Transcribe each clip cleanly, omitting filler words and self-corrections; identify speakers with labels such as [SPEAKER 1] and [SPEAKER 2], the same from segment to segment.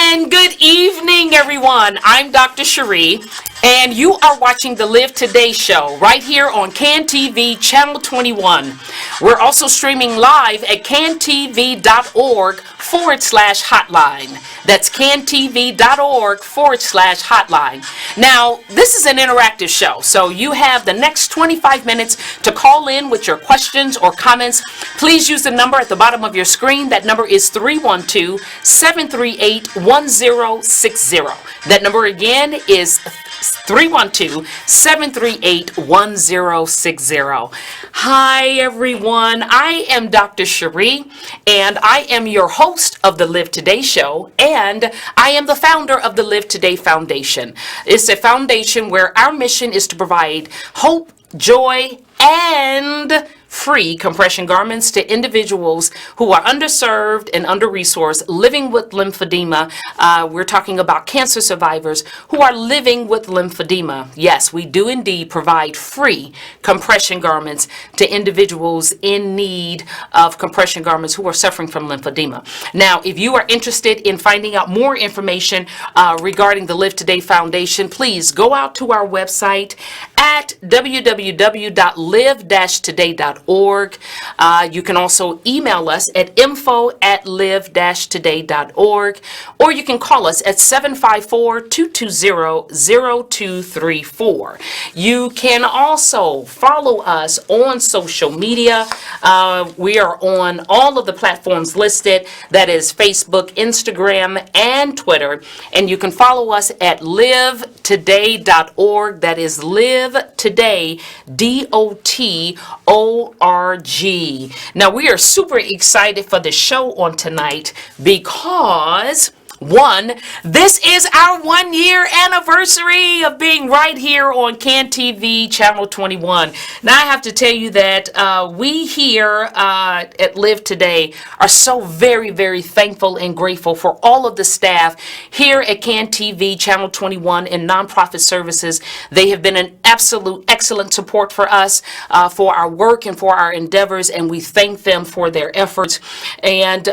[SPEAKER 1] And good evening, everyone. I'm Dr. Cherie, and you are watching the Live Today show right here on CANTV Channel 21. We're also streaming live at cantv.org/hotline. That's cantv.org/hotline. Now, this is an interactive show, so you have the next 25 minutes to call in with your questions or comments. Please use the number at the bottom of your screen. That number is 312-738-1060. That number again is 312-738-1060. Hi, everyone. I am Dr. Cherie, and I am your host of the Live Today show, and I am the founder of the Live Today Foundation. It's a foundation where our mission is to provide hope, joy, and free compression garments to individuals who are underserved and under-resourced, living with lymphedema. We're talking about cancer survivors who are living with lymphedema. Yes, we do indeed provide free compression garments to individuals in need of compression garments who are suffering from lymphedema. Now, if you are interested in finding out more information regarding the Live Today Foundation, please go out to our website at www.live-today.org. You can also email us at info@live-today.org, or you can call us at 754-220-0234. You can also follow us on social media. We are on all of the platforms listed. That is Facebook, Instagram, and Twitter. And you can follow us at livetoday.org. That is livetoday.org. Now, we are super excited for the show on tonight because one, this is our 1-year anniversary of being right here on CANTV Channel 21. Now, I have to tell you that we here at Live Today are so very, very thankful and grateful for all of the staff here at CANTV Channel 21 and nonprofit services. They have been an absolute excellent support for us, for our work and for our endeavors, and we thank them for their efforts. And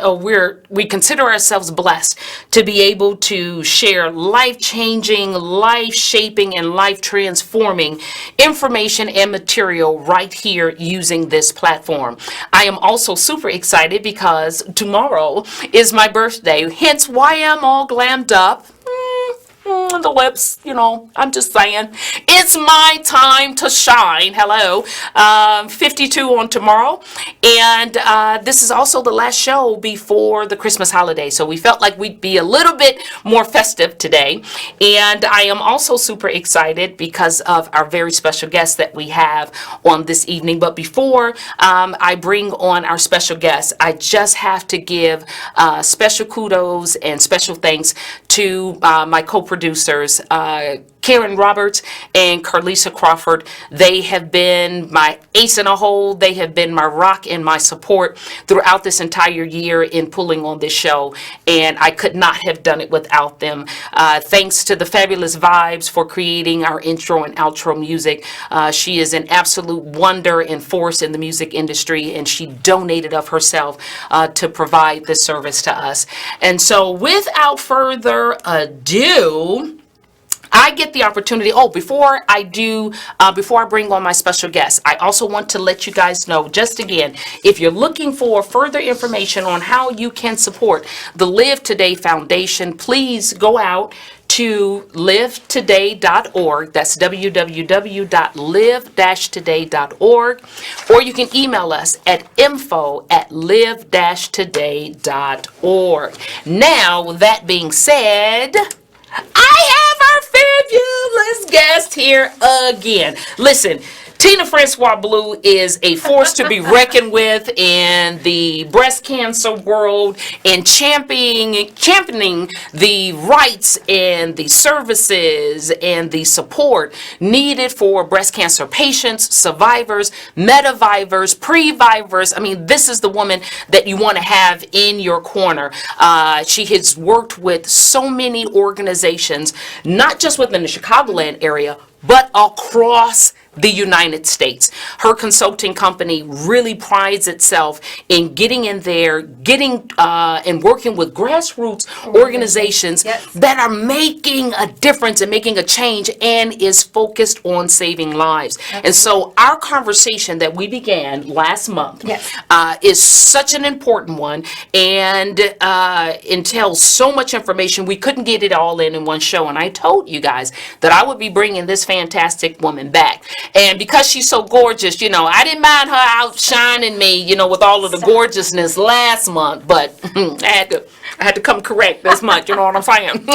[SPEAKER 1] we consider ourselves blessed to be able to share life-changing, life-shaping, and life-transforming information and material right here using this platform. I am also super excited because tomorrow is my birthday, hence why I'm all glammed up. The lips, I'm just saying. It's my time to shine. Hello. 52 on tomorrow. And this is also the last show before the Christmas holiday. So we felt like we'd be a little bit more festive today. And I am also super excited because of our very special guest that we have on this evening. But before I bring on our special guest, I just have to give special kudos and special thanks to my co-producers, Karen Roberts and Carlisa Crawford. They have been my ace in a hole. They have been my rock and my support throughout this entire year in pulling on this show, and I could not have done it without them. Thanks to the Fabulous Vibes for creating our intro and outro music. She is an absolute wonder and force in the music industry, and she donated of herself to provide this service to us. And so without further ado, I get the opportunity. Before I bring on my special guest, I also want to let you guys know, just again, if you're looking for further information on how you can support the Live Today Foundation, please go out to livetoday.org. That's www.live-today.org. Or you can email us at info@live-today.org. Now, that being said, I have our fabulous guest here again. Listen, Teena Franƴois-Blue is a force to be reckoned with in the breast cancer world and championing the rights and the services and the support needed for breast cancer patients, survivors, metavivors, previvors. I mean, this is the woman that you want to have in your corner. She has worked with so many organizations, not just within the Chicagoland area, but across the United States. Her consulting company really prides itself in getting in there, and working with grassroots organizations that are making a difference and making a change and is focused on saving lives. And so our conversation that we began last month is such an important one, and entails so much information. We couldn't get it all in one show, and I told you guys that I would be bringing this fantastic woman back. And because she's so gorgeous, I didn't mind her outshining me, with all of the gorgeousness last month, but I had to come correct this month, you know what I'm saying?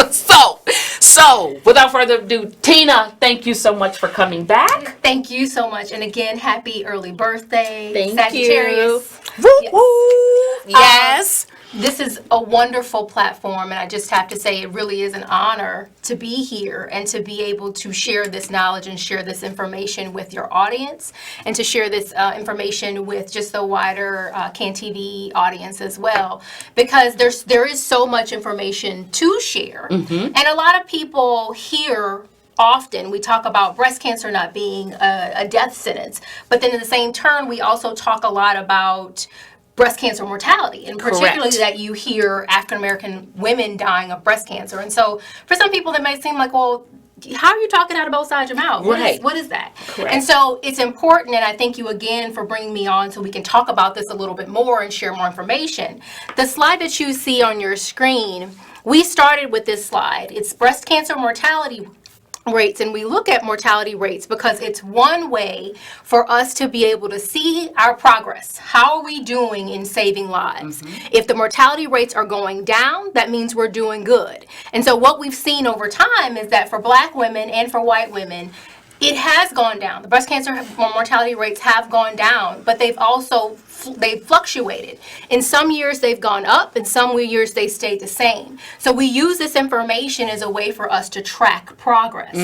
[SPEAKER 1] So, without further ado, Teena, thank you so much for coming back.
[SPEAKER 2] Thank you so much. And again, happy early birthday,
[SPEAKER 1] Thank
[SPEAKER 2] Sagittarius.
[SPEAKER 1] you. Woo, woo. Yes.
[SPEAKER 2] This is a wonderful platform, and I just have to say it really is an honor to be here and to be able to share this knowledge and share this information with your audience, and to share this information with just the wider CANTV audience as well, because there is so much information to share. And a lot of people here, often we talk about breast cancer not being a death sentence, but then in the same turn we also talk a lot about breast cancer mortality, and particularly that you hear African American women dying of breast cancer. And so for some people that may seem like, well, how are you talking out of both sides of your mouth? What is that? Correct. And so it's important, and I thank you again for bringing me on so we can talk about this a little bit more and share more information. The slide that you see on your screen, we started with this slide. It's breast cancer mortality rates, and we look at mortality rates because it's one way for us to be able to see our progress. How are we doing in saving lives? If the mortality rates are going down, that means we're doing good. And so what we've seen over time is that for Black women and for white women, it has gone down. The breast cancer mortality rates have gone down, but they've fluctuated. In some years they've gone up, in some years they stayed the same. So we use this information as a way for us to track progress.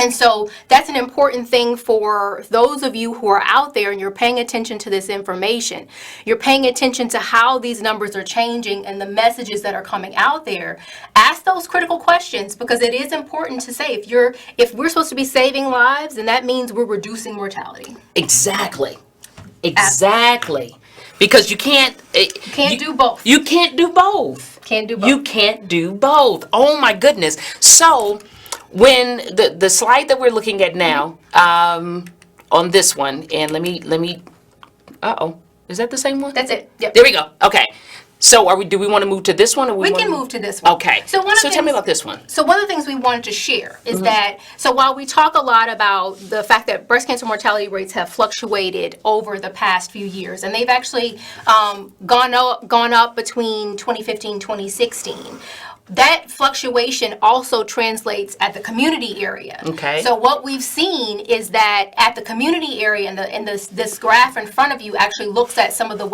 [SPEAKER 2] And so that's an important thing for those of you who are out there and you're paying attention to this information. You're paying attention to how these numbers are changing and the messages that are coming out there. Ask those critical questions, because it is important to say if we're supposed to be saving lives, then that means we're reducing mortality.
[SPEAKER 1] Exactly. Because you can't
[SPEAKER 2] do both.
[SPEAKER 1] You can't do both. You can't do both. Oh my goodness. So when the slide that we're looking at now, on this one, and let me is that the same one?
[SPEAKER 2] That's it. Yep.
[SPEAKER 1] There we go. Okay. So do we want to move to this one, or
[SPEAKER 2] we can move to this one?
[SPEAKER 1] Okay. So tell me about this one.
[SPEAKER 2] So one of the things we wanted to share is that, so while we talk a lot about the fact that breast cancer mortality rates have fluctuated over the past few years, and they've actually gone up between 2015 and 2016. That fluctuation also translates at the community area.
[SPEAKER 1] Okay.
[SPEAKER 2] So what we've seen is that at the community area, and this graph in front of you actually looks at some of the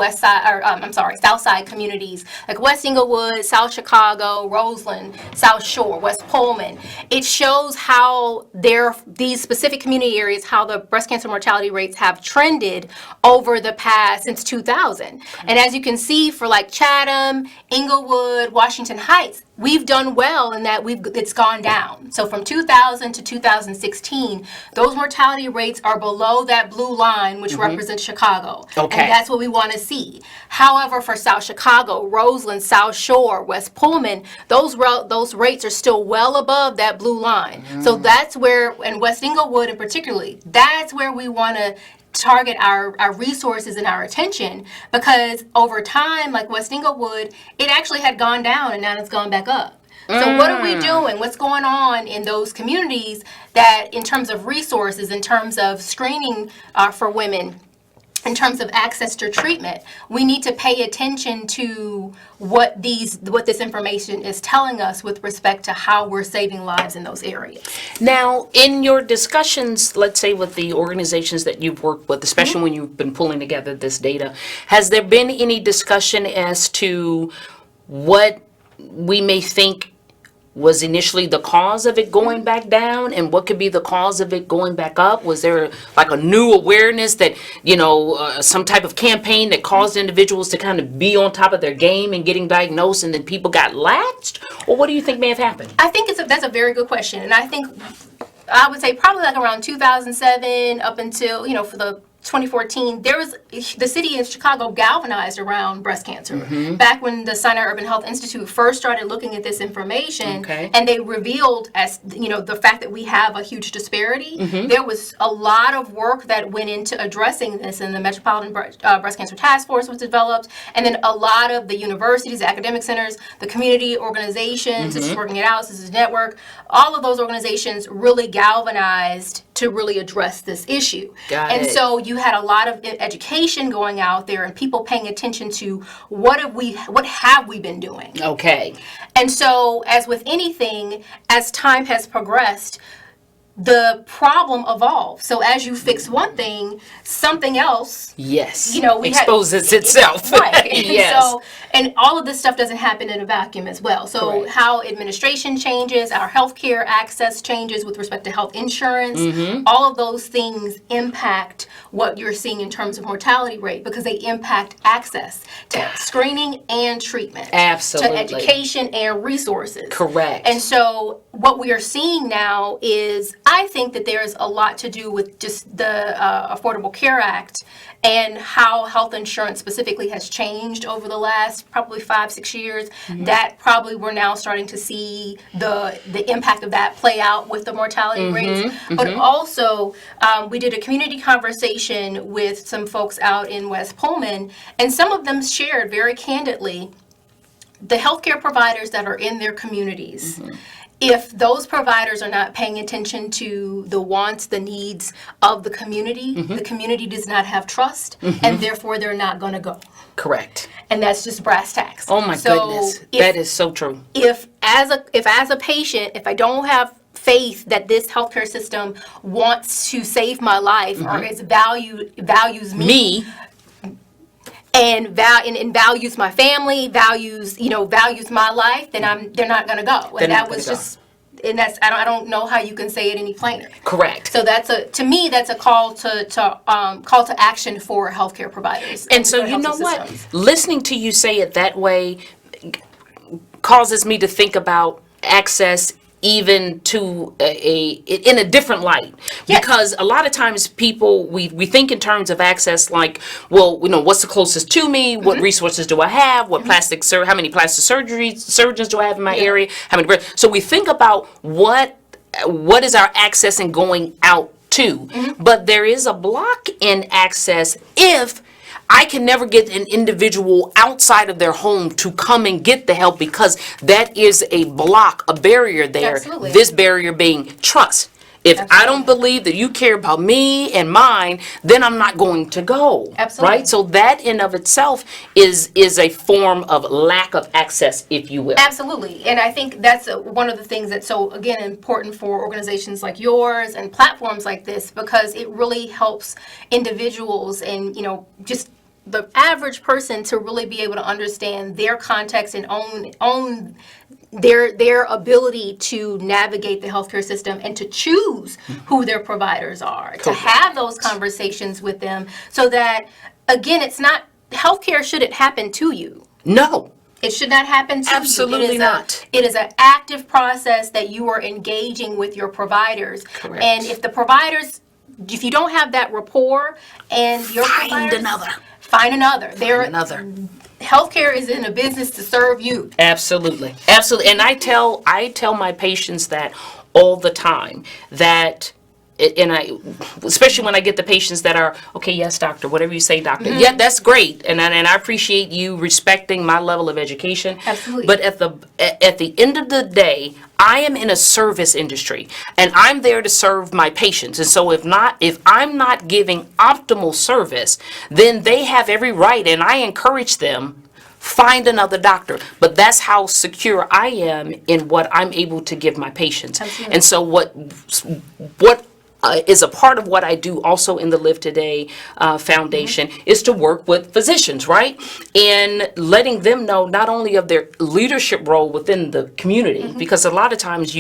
[SPEAKER 2] South Side communities, like West Englewood, South Chicago, Roseland, South Shore, West Pullman. It shows how these specific community areas, how the breast cancer mortality rates have trended over the past since 2000. And as you can see, for like Chatham, Englewood, Washington Heights, we've done well in that it's gone down. So from 2000 to 2016, those mortality rates are below that blue line, which represents Chicago.
[SPEAKER 1] Okay.
[SPEAKER 2] And that's what we want to see. However, for South Chicago, Roseland, South Shore, West Pullman, those rates are still well above that blue line. So that's where, and West Englewood in particularly, that's where we want to target our resources and our attention, because over time, like West Englewood, it actually had gone down and now it's gone back up. So what are we doing? What's going on in those communities that, in terms of resources, in terms of screening for women, in terms of access to treatment, we need to pay attention to what this information is telling us with respect to how we're saving lives in those areas.
[SPEAKER 1] Now, in your discussions, let's say with the organizations that you've worked with, especially when you've been pulling together this data, has there been any discussion as to what we may think was initially the cause of it going back down, and what could be the cause of it going back up? Was there like a new awareness that, some type of campaign that caused individuals to kind of be on top of their game and getting diagnosed, and then people got laxed? Or what do you think may have happened?
[SPEAKER 2] I think that's a very good question, and I think I would say probably like around 2007 up until, for the 2014, the city of Chicago galvanized around breast cancer. Back when the Sinai Urban Health Institute first started looking at this information, and they revealed, as the fact that we have a huge disparity, there was a lot of work that went into addressing this, and the Metropolitan Breast Cancer Task Force was developed, and then a lot of the universities, academic centers, the community organizations, such as Working It Out, this is Network, all of those organizations really galvanized to really address this issue. And so you had a lot of education going out there and people paying attention to what have we been doing. And so, as with anything, as time has progressed, the problem evolves. So as you fix one thing, something else,
[SPEAKER 1] exposes itself.
[SPEAKER 2] Right. So, and all of this stuff doesn't happen in a vacuum as well. So how administration changes, our healthcare access changes with respect to health insurance, all of those things impact what you're seeing in terms of mortality rate, because they impact access to screening and treatment.
[SPEAKER 1] Absolutely.
[SPEAKER 2] To education and resources.
[SPEAKER 1] Correct.
[SPEAKER 2] And so what we are seeing now is, I think that there's a lot to do with just the Affordable Care Act and how health insurance specifically has changed over the last probably 5-6 years. That probably we're now starting to see the impact of that play out with the mortality rates. But also, we did a community conversation with some folks out in West Pullman, and some of them shared very candidly the healthcare providers that are in their communities. If those providers are not paying attention to the wants, the needs of the community does not have trust, and therefore they're not going to go.
[SPEAKER 1] Correct.
[SPEAKER 2] And that's just brass tacks.
[SPEAKER 1] Oh my goodness, that is so true.
[SPEAKER 2] If as a patient, if I don't have faith that this healthcare system wants to save my life or values me. And values my family, values my life, then they're not going to go. And that was just, and that's, I don't know how you can say it any plainer.
[SPEAKER 1] Correct.
[SPEAKER 2] So to me that's a call to action for healthcare providers.
[SPEAKER 1] And so you know what? Listening to you say it that way causes me to think about access even to in a different light. Because a lot of times people, we think in terms of access like, well, what's the closest to me? What resources do I have? What how many plastic surgeons do I have in my area? How many? So we think about what is our access and going out to. But there is a block in access if I can never get an individual outside of their home to come and get the help, because that is a block, a barrier there.
[SPEAKER 2] Absolutely.
[SPEAKER 1] This barrier being trust. If I don't believe that you care about me and mine, then I'm not going to go.
[SPEAKER 2] Absolutely.
[SPEAKER 1] Right? So that in of itself is a form of lack of access, if you will.
[SPEAKER 2] Absolutely. And I think that's one of the things that's so, again, important for organizations like yours and platforms like this, because it really helps individuals and, just the average person to really be able to understand their context and own their ability to navigate the healthcare system and to choose who their providers are. Correct. To have those conversations with them so that, again, it's not, healthcare shouldn't happen to you.
[SPEAKER 1] No.
[SPEAKER 2] It should not happen to you.
[SPEAKER 1] Absolutely not.
[SPEAKER 2] It is an active process that you are engaging with your providers.
[SPEAKER 1] Correct.
[SPEAKER 2] And if you don't have that rapport and your providers, find another. Healthcare is in a business to serve you.
[SPEAKER 1] Absolutely. And I tell my patients that all the time, that especially when I get the patients that are, okay, yes, doctor, whatever you say, doctor. Yeah, that's great. And I appreciate you respecting my level of education.
[SPEAKER 2] Absolutely.
[SPEAKER 1] But at the end of the day, I am in a service industry and I'm there to serve my patients. And so if I'm not giving optimal service, then they have every right, and I encourage them, find another doctor. But that's how secure I am in what I'm able to give my patients.
[SPEAKER 2] Absolutely.
[SPEAKER 1] And so what is a part of what I do also in the Live Today Foundation is to work with physicians, right? And letting them know not only of their leadership role within the community, because a lot of times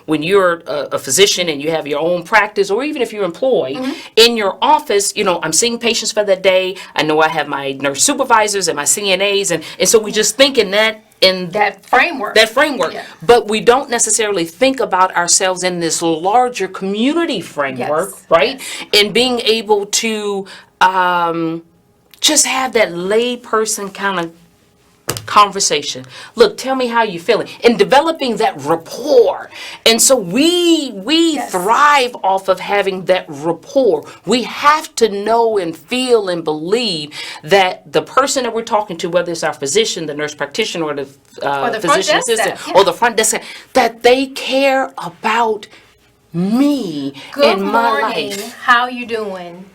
[SPEAKER 1] when you're a physician and you have your own practice, or even if you're employed in your office, I'm seeing patients for that day. I know I have my nurse supervisors and my CNAs, and so we just think in that in
[SPEAKER 2] That framework. Yeah.
[SPEAKER 1] But we don't necessarily think about ourselves in this larger community framework,
[SPEAKER 2] Yes,
[SPEAKER 1] right?
[SPEAKER 2] yes.
[SPEAKER 1] And being able to just have that lay person kind of conversation. Look, tell me how you feeling, and developing that rapport. And so we
[SPEAKER 2] Yes.
[SPEAKER 1] thrive off of having that rapport. We have to know and feel and believe that the person that we're talking to, whether it's our physician, the nurse practitioner, or the
[SPEAKER 2] the front
[SPEAKER 1] physician
[SPEAKER 2] desk
[SPEAKER 1] assistant,
[SPEAKER 2] staff,
[SPEAKER 1] or
[SPEAKER 2] yeah.
[SPEAKER 1] the front desk, that they care about me
[SPEAKER 2] Good
[SPEAKER 1] and my
[SPEAKER 2] morning.
[SPEAKER 1] life.
[SPEAKER 2] How you doing?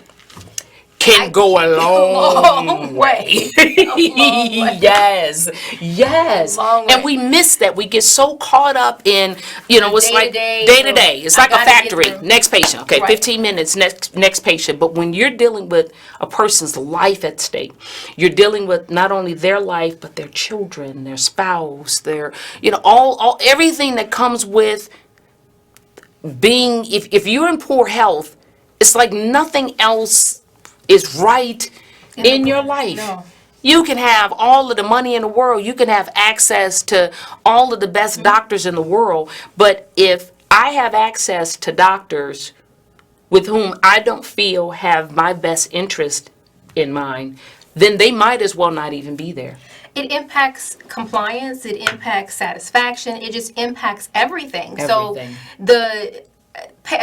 [SPEAKER 1] Can go a long
[SPEAKER 2] long
[SPEAKER 1] way.
[SPEAKER 2] way.
[SPEAKER 1] Yes.
[SPEAKER 2] Long way.
[SPEAKER 1] And we miss that. We get so caught up in, it's like
[SPEAKER 2] day-to-day,
[SPEAKER 1] day to day. It's
[SPEAKER 2] I
[SPEAKER 1] like a
[SPEAKER 2] gotta get
[SPEAKER 1] factory.
[SPEAKER 2] through.
[SPEAKER 1] Next patient. Okay,
[SPEAKER 2] Right.
[SPEAKER 1] 15 minutes, next patient. But when you're dealing with a person's life at stake, you're dealing with not only their life, but their children, their spouse, their, all everything that comes with being, if you're in poor health, it's like nothing else is right in your life.
[SPEAKER 2] No.
[SPEAKER 1] You can have all of the money in the world, you can have access to all of the best doctors in the world, but if I have access to doctors with whom I don't feel have my best interest in mind, then they might as well not even be there.
[SPEAKER 2] It impacts compliance, it impacts satisfaction, it just impacts everything.
[SPEAKER 1] Everything.
[SPEAKER 2] So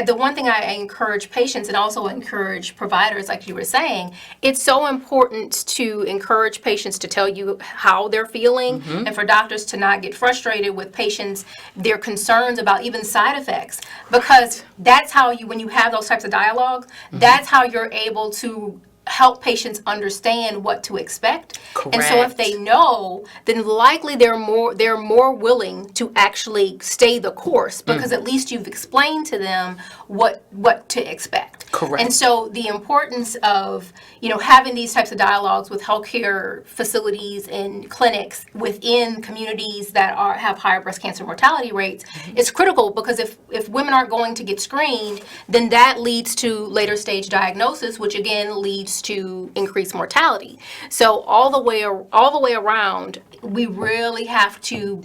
[SPEAKER 2] the one thing I encourage patients and also encourage providers, like you were saying, it's so important to encourage patients to tell you how they're feeling, and for doctors to not get frustrated with patients, their concerns about even side effects, because that's how when you have those types of dialogues, that's how you're able to help patients understand what to expect. And so if they know, then likely they're more willing to actually stay the course, because at least you've explained to them what to expect.
[SPEAKER 1] Correct.
[SPEAKER 2] And so the importance of having these types of dialogues with healthcare facilities and clinics within communities that have higher breast cancer mortality rates is critical, because if women aren't going to get screened, then that leads to later stage diagnosis, which again leads to increased mortality. So all the way around, we really have to,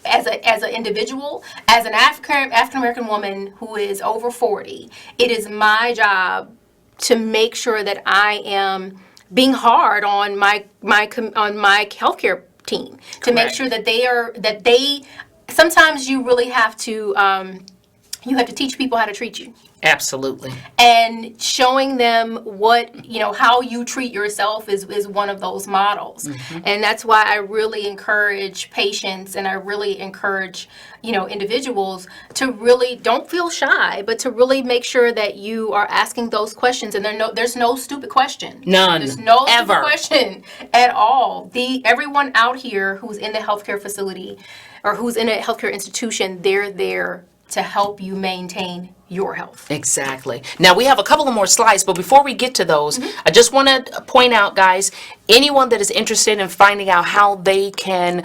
[SPEAKER 2] as an individual, as an African American woman who is over 40, it is my job to make sure that I am being hard on my healthcare team, to make sure that they sometimes you really have to teach people how to treat you.
[SPEAKER 1] Absolutely.
[SPEAKER 2] And showing them how you treat yourself is one of those models. And that's why I really encourage patients, and I really encourage, individuals to really don't feel shy, but to really make sure that you are asking those questions. And there's no stupid question.
[SPEAKER 1] None.
[SPEAKER 2] There's no
[SPEAKER 1] ever.
[SPEAKER 2] stupid question at all. Everyone out here who's in the healthcare facility or who's in a healthcare institution, they're there to help you maintain your health.
[SPEAKER 1] Exactly. Now we have a couple of more slides, but before we get to those, I just want to point out, guys, anyone that is interested in finding out how they can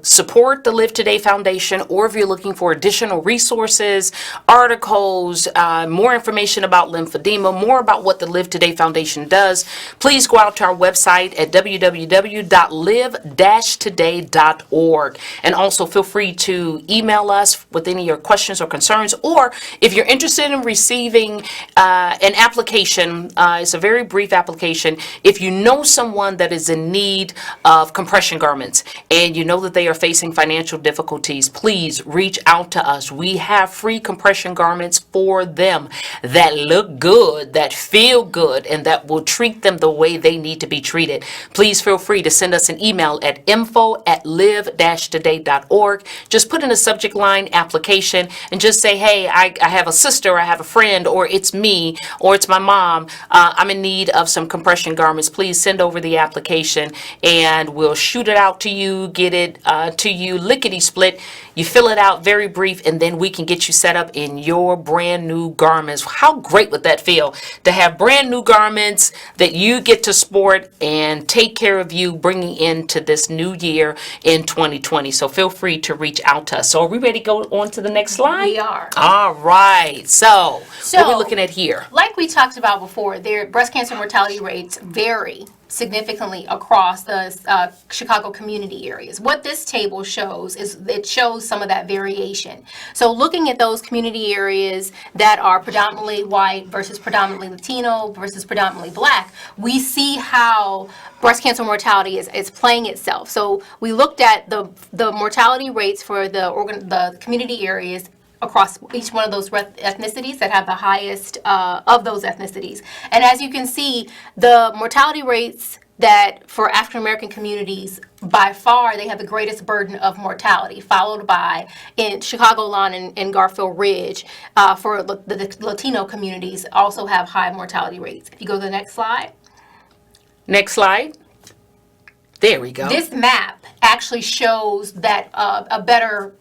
[SPEAKER 1] support the Live Today Foundation, or if you're looking for additional resources, articles, more information about lymphedema, more about what the Live Today Foundation does, please go out to our website at www.live-today.org. And also feel free to email us with any of your questions or concerns, or if you're interested in receiving an application, it's a very brief application. If you know someone that is in need of compression garments and you know that they are facing financial difficulties, please reach out to us. We have free compression garments for them that look good, that feel good, and that will treat them the way they need to be treated. Please feel free to send us an email at info@live-today.org. Just put in the subject line application and just say, hey, I have a sister, I have a friend, or it's me, or it's my mom. I'm in need of some compression garments. Please send over the application and we'll shoot it out to you, get it to you lickety split. You fill it out, very brief, and then we can get you set up in your brand new garments. How great would that feel to have brand new garments that you get to sport and take care of you, bringing into this new year in 2020. So feel free to reach out to us. So are we ready to go on to the next slide?
[SPEAKER 2] We are.
[SPEAKER 1] All right. right. So what are we looking at here?
[SPEAKER 2] Like we talked about before, breast cancer mortality rates vary significantly across the Chicago community areas. What this table shows is it shows some of that variation. So looking at those community areas that are predominantly white versus predominantly Latino versus predominantly Black, we see how breast cancer mortality is playing itself. So we looked at the mortality rates for the community areas across each one of those ethnicities that have the highest of those ethnicities. And as you can see, the mortality rates that for African American communities, by far, they have the greatest burden of mortality, followed by in Chicagoland and Garfield Ridge. For the Latino communities, also have high mortality rates. If you go to the next slide.
[SPEAKER 1] Next slide. There we go.
[SPEAKER 2] This map actually shows that a better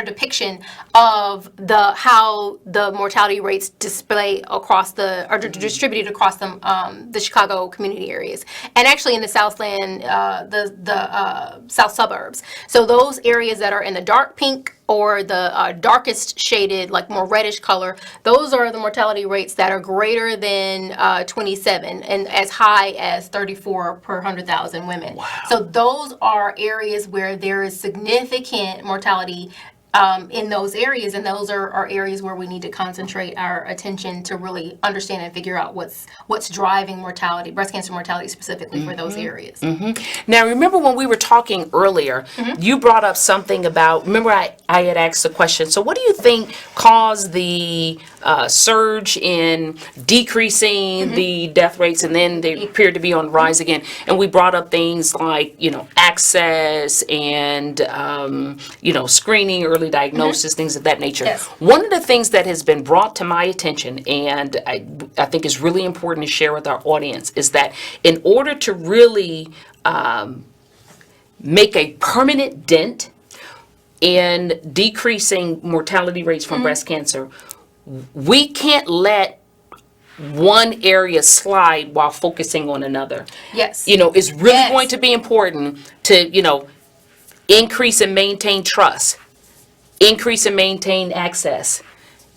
[SPEAKER 2] depiction of how the mortality rates display across distributed across the Chicago community areas, and actually in the Southland, the south suburbs. So those areas that are in the dark pink or the darkest shaded, like more reddish color, those are the mortality rates that are greater than 27 and as high as 34 per 100,000 women.
[SPEAKER 1] Wow.
[SPEAKER 2] So those are areas where there is significant mortality in those areas, and those are areas where we need to concentrate our attention to really understand and figure out what's driving mortality, breast cancer mortality specifically for those areas.
[SPEAKER 1] Now, remember when we were talking earlier, you brought up something about, remember I had asked the question, so what do you think caused the surge in decreasing the death rates, and then they appeared to be on the rise again? And we brought up things like, access and, screening, early diagnosis, things of that nature.
[SPEAKER 2] Yes.
[SPEAKER 1] One of the things that has been brought to my attention, and I think is really important to share with our audience, is that in order to really make a permanent dent in decreasing mortality rates from breast cancer, we can't let one area slide while focusing on another.
[SPEAKER 2] Yes.
[SPEAKER 1] It's really going to be important to, increase and maintain trust, increase and maintain access,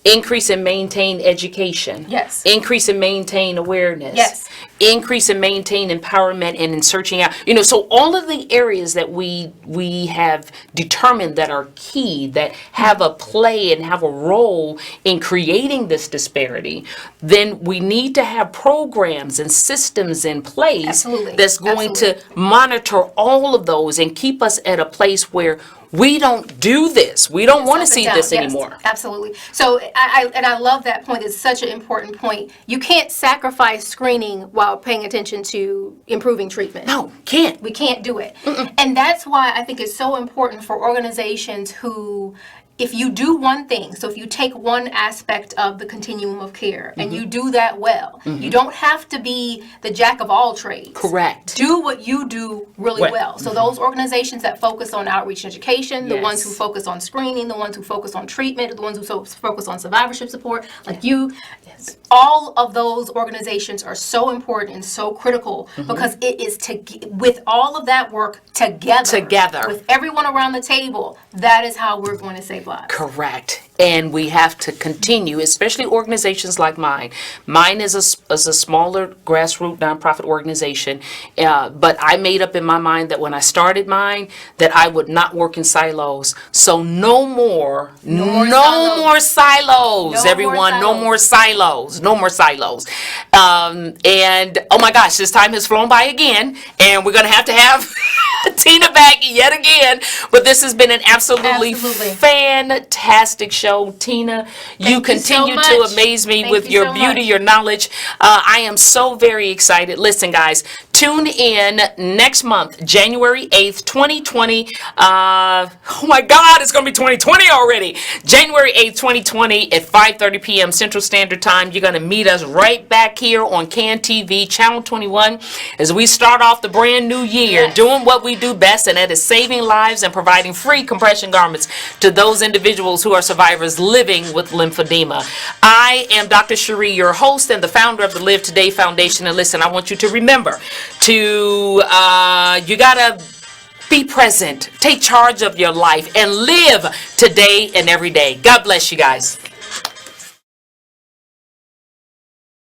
[SPEAKER 1] increase and maintain education.
[SPEAKER 2] Yes.
[SPEAKER 1] Increase and maintain awareness.
[SPEAKER 2] Yes.
[SPEAKER 1] Increase and maintain empowerment and in searching out. So all of the areas that we have determined that are key, that have a play and have a role in creating this disparity, then we need to have programs and systems in place
[SPEAKER 2] Absolutely.
[SPEAKER 1] that's going to monitor all of those and keep us at a place where we don't do this. We don't want to see this anymore.
[SPEAKER 2] Absolutely. So I love that point. It's such an important point. You can't sacrifice screening while paying attention to improving treatment.
[SPEAKER 1] No, can't.
[SPEAKER 2] We can't do it. And that's why I think it's so important for organizations who, if you do one thing, so if you take one aspect of the continuum of care and you do that well, you don't have to be the jack of all trades.
[SPEAKER 1] Correct.
[SPEAKER 2] Do what you do really well. So those organizations that focus on outreach and education, the ones who focus on screening, the ones who focus on treatment, the ones who focus on survivorship support, like you, all of those organizations are so important and so critical because it is with all of that work together with everyone around the table, that is how we're going to save lives.
[SPEAKER 1] Correct. And we have to continue, especially organizations like mine. Mine is a smaller grassroots nonprofit organization, but I made up in my mind that when I started mine, that I would not work in silos. So no more silos, everyone. No more silos. No more silos. And oh my gosh, this time has flown by again, and we're going to have Teena back yet again. But this has been an absolutely fantastic show. Teena, you continue to amaze me with your beauty, your knowledge. I am so very excited. Listen, guys, tune in next month, January 8th, 2020. Oh my God, it's going to be 2020 already. January 8th, 2020 at 5:30 p.m. Central Standard Time. You're going to meet us right back here on CANTV Channel 21 as we start off the brand new year doing what we do best, and that is saving lives and providing free compression garments to those individuals who are survivors living with lymphedema. I am Dr. Cherie, your host and the founder of the Live Today Foundation. And listen, I want you to remember to, you gotta be present, take charge of your life, and live today and every day. God bless you guys.